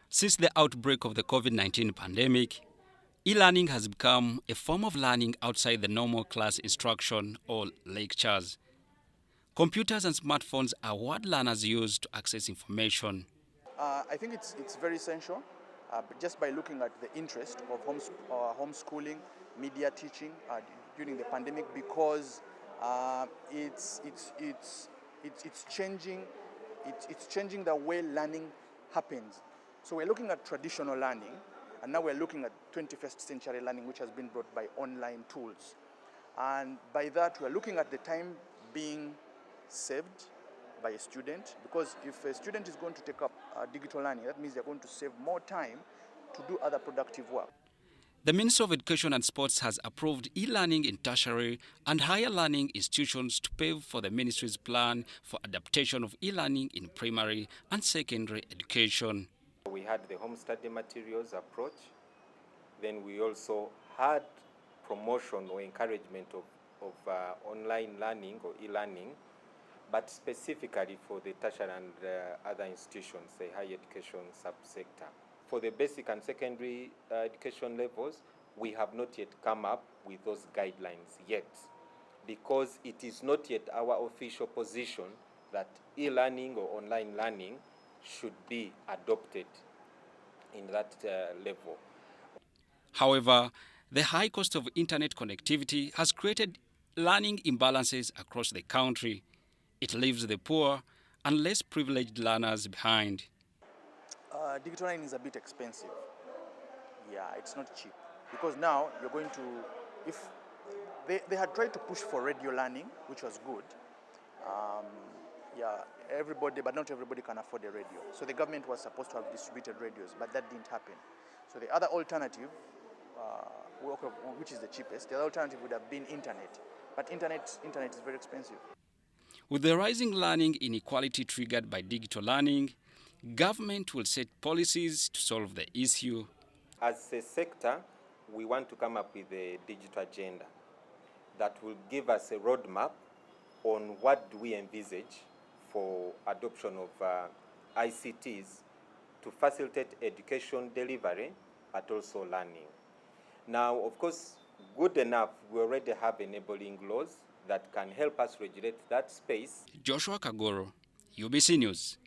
Since the outbreak of the COVID-19 pandemic, e-learning has become a form of learning outside the normal class instruction or lectures. Computers and smartphones are what learners use to access information. I think it's very essential, just by looking at the interest of homeschooling, media teaching during the pandemic, because it's changing it's changing the way learning happens. So we're looking at traditional learning, and now we're looking at 21st century learning, which has been brought by online tools. And by that, we're looking at the time being saved by a student, because if a student is going to take up digital learning, that means they're going to save more time to do other productive work. The Ministry of Education and Sports has approved e-learning in tertiary and higher learning institutions to pave for the ministry's plan for adaptation of e-learning in primary and secondary education. We had the home study materials approach. Then we also had promotion or encouragement of online learning or e-learning, but specifically for the tertiary and other institutions, the higher education subsector. For the basic and secondary education levels, we have not yet come up with those guidelines yet, because it is not yet our official position that e-learning or online learning should be adopted in that level. However, the high cost of internet connectivity has created learning imbalances across the country. It leaves the poor and less privileged learners behind. Digital learning is a bit expensive. Yeah, it's not cheap, because now you're going to, if they had tried to push for radio learning, which was good. Yeah, everybody, but not everybody can afford a radio. So the government was supposed to have distributed radios, but that didn't happen. So the other alternative, which is the cheapest, the other alternative would have been internet. But internet is very expensive. With the rising learning inequality triggered by digital learning, government will set policies to solve the issue. As a sector, we want to come up with a digital agenda that will give us a roadmap on what do we envisage for adoption of ICTs to facilitate education delivery, but also learning. Now, of course, good enough, we already have enabling laws that can help us regulate that space. Joshua Kagoro, UBC News.